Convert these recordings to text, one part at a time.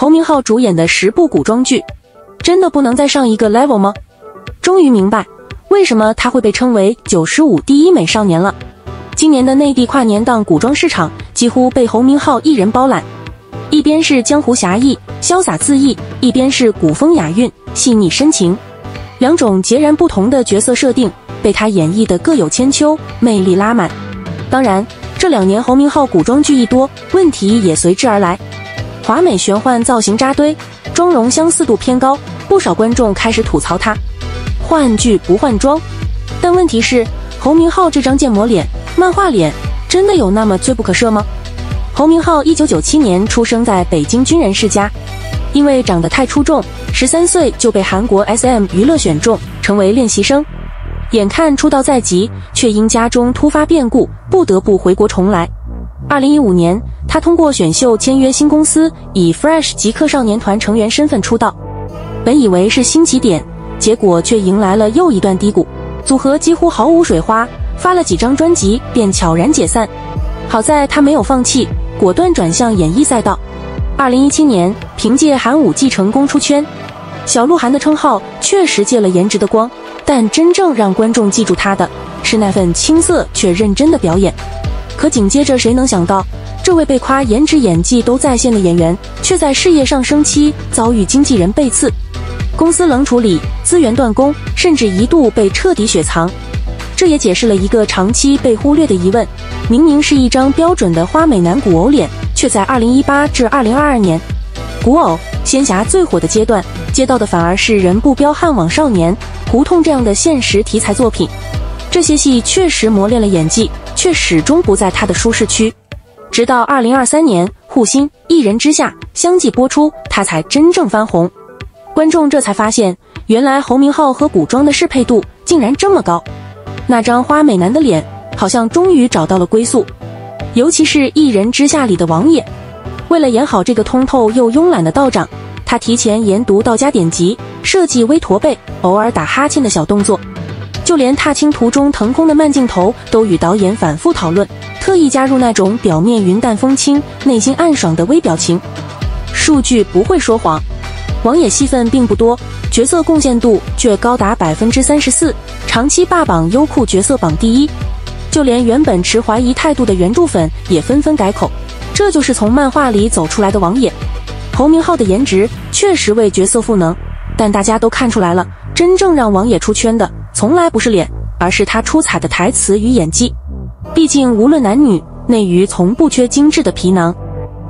侯明昊主演的10部古裝劇，真的不能再上一個 level 嗎？終於明白為什麼他會被稱為95第一美少年了。今年的內地跨年檔古裝市場幾乎被侯明昊一人包攬，一邊是江湖俠義、瀟灑恣意，一邊是古風雅韻、細膩深情，兩種截然不同的角色設定被他演繹的各有千秋，魅力拉滿。當然，這2年侯明昊古裝劇一多，問題也隨之而來。華美玄幻造型扎堆，妝容相似度偏高，不少觀眾開始吐槽他換劇不換裝。但問題是，侯明昊這張建模臉、漫畫臉，真的有那麼罪不可赦嗎？侯明昊1997年出生在北京軍人世家，因為長得太出众，13歲就被韓國 SM 娛樂選中，成為練習生。眼看出道在即，卻因家中突發變故，不得不回國重來。2015年，他通過選秀簽約新公司，以 Fresh 極客少年團成員身份出道。本以為是新起點，結果卻迎來了又一段低谷。組合幾乎毫無水花，發了幾張專輯便悄然解散。好在他沒有放棄，果斷轉向演藝賽道。2017年，憑借韓武繼成功出圈，小鹿晗的稱號確實借了顏值的光，但真正讓觀眾記住他的是那份青澀卻認真的表演。可緊接着，誰能想到，這位被誇顏值演技都在線的演員，卻在事業上升期遭遇經紀人背刺，公司冷處理，資源斷供，甚至一度被徹底雪藏。這也解釋了一個長期被忽略的疑問：明明是一張標準的花美男古偶臉，卻在2018至2022年，古偶仙俠最火的階段，接到的反而是人不彪悍網少年、胡同這樣的現實題材作品。這些戲確實磨練了演技，卻始終不在他的舒適區。直到2023年，護心、一人之下相繼播出，他才真正翻紅。觀眾這才發現，原來侯明昊和古裝的適配度竟然這麼高。那張花美男的臉，好像終於找到了歸宿。尤其是一人之下裡的王爺，為了演好這個通透又慵懶的道長，他提前研讀道家典籍，設計微駝背、偶爾打哈欠的小動作，就連踏青途中騰空的慢鏡頭都與導演反覆討論，特意加入那種表面雲淡風輕、內心暗爽的微表情。數據不會說謊，王爺戲份並不多，角色貢獻度卻高達34%，長期霸榜優酷角色榜第一。就連原本持懷疑態度的原著粉也紛紛改口，這就是從漫畫裡走出來的王爺。侯明昊的顏值確實為角色賦能，但大家都看出來了，真正讓王爺出圈的從來不是臉，而是他出彩的台詞與演技。畢竟無論男女，內娛從不缺精緻的皮囊，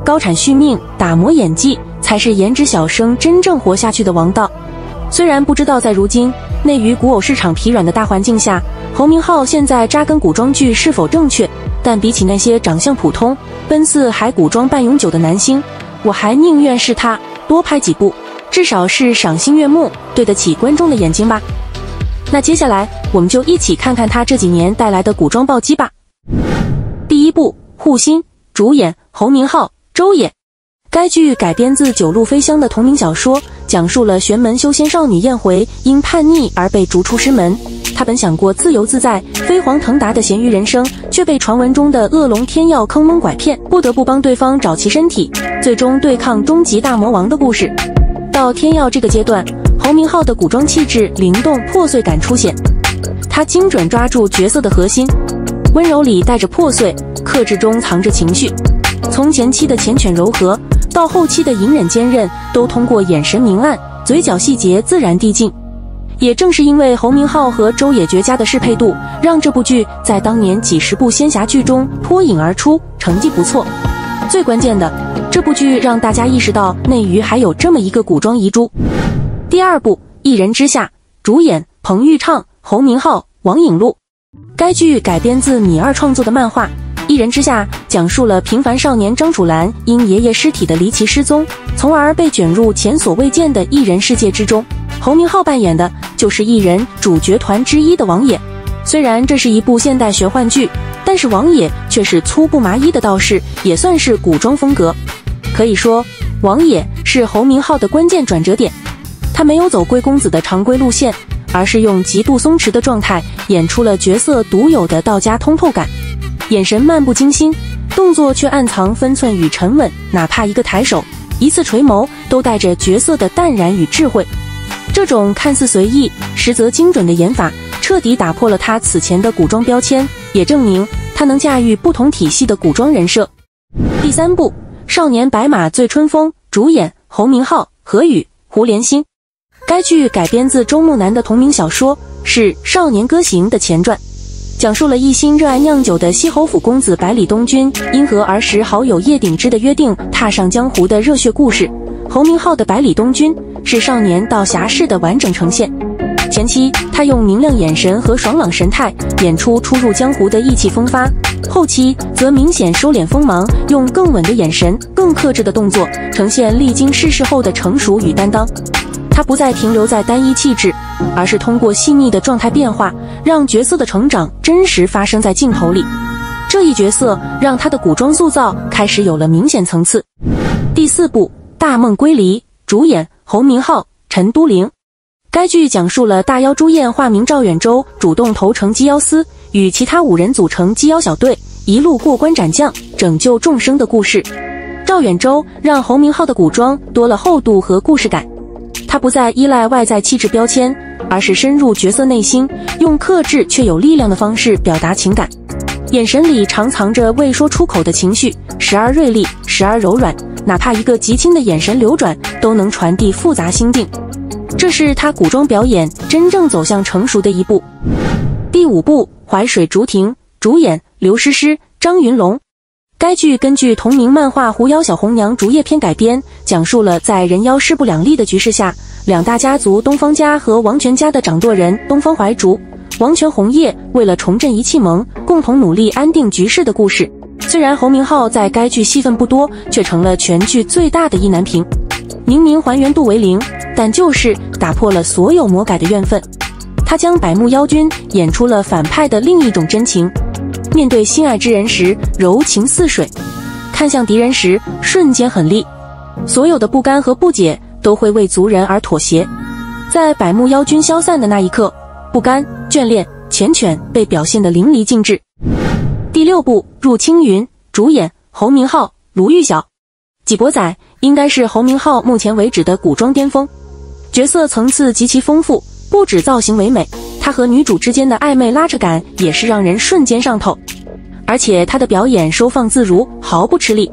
高產續命、打磨演技才是顏值小生真正活下去的王道。雖然不知道在如今內娛古偶市場疲軟的大環境下，侯明昊現在扎根古裝劇是否正確，但比起那些長相普通、奔四還古裝半永久的男星，我還寧願是他多拍幾部，至少是賞心悅目，對得起觀眾的眼睛吧。那接下來我們就一起看看他這幾年帶來的古裝暴擊吧。第1部護心，主演侯明昊、周也。該劇改編自九路飛香的同名小說，講述了玄門修仙少女燕回因叛逆而被逐出師門。她本想過自由自在、飛黃騰達的鹹魚人生，卻被傳聞中的惡龍天耀坑蒙拐騙，不得不幫對方找齊身體，最終對抗終極大魔王的故事。到天耀這個階段，侯明昊的古裝氣質靈動破碎感凸顯，他精準抓住角色的核心，溫柔裡帶着破碎，克制中藏着情緒。從前期的缱绻柔和到後期的隱忍堅韌，都通過眼神明暗、嘴角細節自然遞進。也正是因為侯明昊和周也絕佳的適配度，讓這部劇在當年幾十部仙俠劇中脫穎而出，成績不錯。最關鍵的，這部劇讓大家意識到內娛還有這麼一個古裝遺珠。第2部一人之下，主演彭昱暢、侯明昊、王穎璐。該劇改編自米二創作的漫畫《一人之下》，講述了平凡少年張楚岚因爺爺屍體的離奇失蹤，從而被捲入前所未見的異人世界之中。侯明昊扮演的就是異人主角團之一的王爺。雖然這是一部現代玄幻劇，但是王爺卻是粗布麻衣的道士，也算是古裝風格。可以說，王爺是侯明昊的關鍵轉折點。他沒有走貴公子的常規路線，而是用極度鬆弛的狀態演出了角色獨有的道家通透感，眼神漫不經心，動作卻暗藏分寸與沉穩，哪怕一個抬手，一次垂眸都帶着角色的淡然與智慧。這種看似隨意，實則精準的演法，徹底打破了他此前的古裝標籤，也證明他能駕馭不同體系的古裝人設。第3部《少年白馬醉春風》，主演侯明昊、何宇、胡連星。該劇改編自周慕南的同名小說，是《少年歌行》的前傳，講述了一心熱愛釀酒的西侯府公子百里東君因和兒時好友葉鼎之的約定踏上江湖的熱血故事。侯明昊的百里東君是少年到俠士的完整呈現。前期他用明亮眼神和爽朗神態演出初入江湖的意氣風發，後期則明顯收斂鋒芒，用更穩的眼神、更克制的動作呈現歷經世事後的成熟與擔當。他不再停留在單一氣質，而是通過細膩的狀態變化，讓角色的成長真實發生在鏡頭裡。這一角色讓他的古裝塑造開始有了明顯層次。第4部《大夢歸離》，主演侯明昊、陳都靈。該劇講述了大妖朱艷化名趙遠舟，主動投誠雞妖司，與其他5人組成雞妖小隊，一路過關斬將，拯救眾生的故事。趙遠舟讓侯明昊的古裝多了厚度和故事感，他不再依賴外在氣質標籤，而是深入角色內心，用克制卻有力量的方式表達情感。眼神裡常藏着未說出口的情緒，時而銳利，時而柔軟，哪怕一個極輕的眼神流轉，都能傳遞複雜心境。這是他古裝表演真正走向成熟的一步。第5部《淮水竹亭》，主演劉詩詩、張雲龍。該劇根據同名漫畫《狐妖小紅娘竹葉篇》改編，講述了在人妖勢不兩立的局勢下，兩大家族東方家和王權家的掌舵人東方淮竹、王權紅葉為了重振一氣盟，共同努力安定局勢的故事。雖然侯明昊在該劇戲份不多，卻成了全劇最大的意難平。明明還原度為0，但就是打破了所有魔改的怨憤。他將百目妖君演出了反派的另一種真情，面對心愛之人時柔情似水，看向敵人時瞬間狠戾，所有的不甘和不解都會為族人而妥協。在百目妖君消散的那一刻，不甘、眷戀、缱绻被表現得淋漓盡致。第6部《入青雲》，主演侯明昊、盧玉曉。幾伯仔應該是侯明昊目前為止的古裝巔峰，角色層次極其豐富，不止造型唯美，他和女主之間的曖昧拉扯感也是讓人瞬間上頭。而且他的表演收放自如，毫不吃力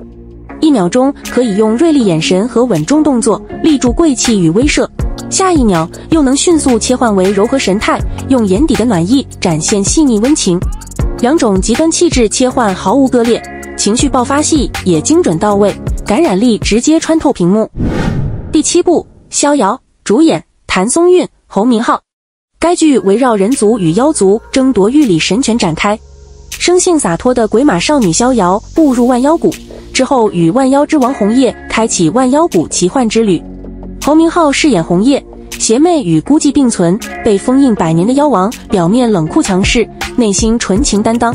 ，1秒鐘可以用銳利眼神和穩重動作立住貴氣與威懾，下一秒又能迅速切換為柔和神態，用眼底的暖意展現細膩溫情。2種極端氣質切換毫無割裂，情緒爆發戲也精準到位，感染力直接穿透屏幕。第7部《逍遙》，主演譚松韻、侯明昊。該劇圍繞人族與妖族爭奪玉里神拳展開，生性灑脫的鬼馬少女逍遙步入萬妖谷之後，與萬妖之王紅葉開啟萬妖谷奇幻之旅。侯明昊飾演紅葉，邪魅與孤寂並存，被封印100年的妖王，表面冷酷強勢，內心純情擔當。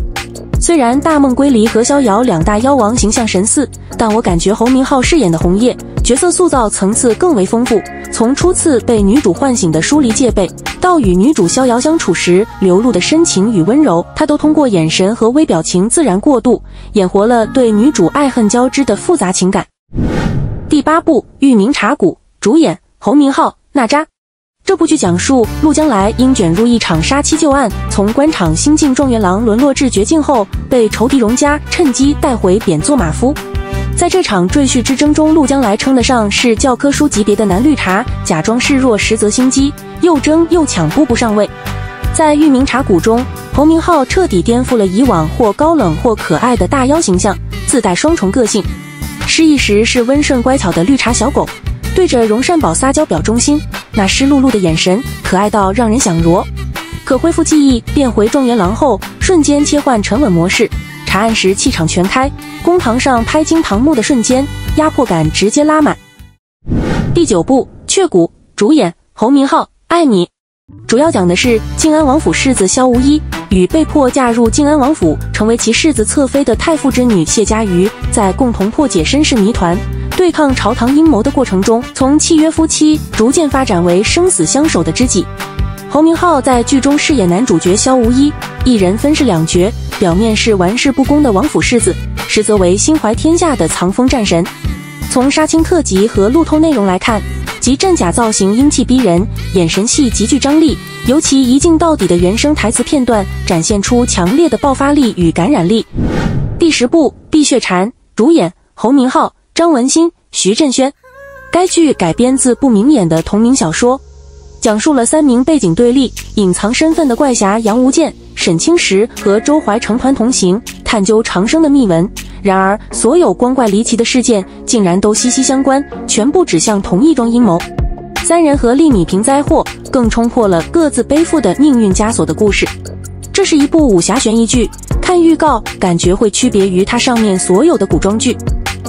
雖然大夢歸離和逍遙2大妖王形象神似，但我感覺侯明昊飾演的紅葉角色塑造層次更為豐富，從初次被女主喚醒的疏離戒備，到與女主逍遙相處時流露的深情與溫柔，他都通過眼神和微表情自然過渡，演活了對女主愛恨交織的複雜情感。第8部《玉明茶谷》，主演侯明昊、娜扎。這部劇講述陸將來因捲入一場殺妻舊案，從官場新晉狀元郎淪落至絕境後，被仇敵榮家趁機帶回貶做馬夫。在這場贅婿之爭中，陸將來稱得上是教科書級別的藍綠茶，假裝示弱實則心機，又爭又搶步步上位。在玉明茶谷中，侯明昊徹底顛覆了以往或高冷或可愛的大妖形象，自帶雙重個性。失意時是溫順乖巧的綠茶小狗，對着榮善寶撒嬌表忠心，那濕漉漉的眼神可愛到讓人想揉。可恢復記憶變回狀元郎後，瞬間切換沉穩模式，查案時氣場全開，公堂上拍驚堂木的瞬間，壓迫感直接拉滿。第9部《雀谷》，主演侯明昊、艾米。主要講的是靖安王府世子蕭無一與被迫嫁入靖安王府成為其世子側妃的太傅之女謝家瑜，在共同破解身世謎團、對抗朝堂陰謀的過程中，從契約夫妻逐漸發展為生死相守的知己。侯明昊在劇中飾演男主角蕭無一，一人分飾2角，表面是玩世不恭的王府世子，實則為心懷天下的藏鋒戰神。從殺青特輯和路透內容來看，其陣甲造型英氣逼人，眼神戲極具張力，尤其一鏡到底的原聲台詞片段展現出強烈的爆發力與感染力。第10部《碧血禪》，主演侯明昊、張文新、徐振軒。該劇改編自不明眼的同名小說，講述了3名背景對立、隱藏身份的怪俠楊無間、沈青石和周懷成團同行，探究長生的秘聞。然而，所有光怪離奇的事件竟然都息息相關，全部指向同一樁陰謀。3人和利米平災禍更衝破了各自背負的命運枷鎖的故事。這是一部武俠懸疑劇，看預告感覺會區別於它上面所有的古裝劇。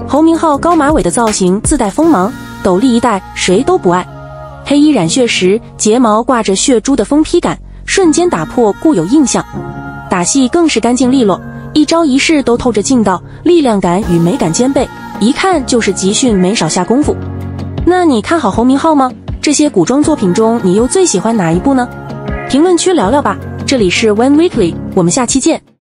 侯明昊高馬尾的造型自帶鋒芒，斗笠一戴誰都不礙。黑衣染血時睫毛掛着血珠的瘋批感，瞬間打破固有印象。打戲更是乾淨利落，一招一式都透着勁道，力量感與美感兼備，一看就是集訓沒少下功夫。那你看好侯明昊嗎？這些古裝作品中，你又最喜歡哪一部呢？評論區聊聊吧。這裡是 When Weekly，我們下期見。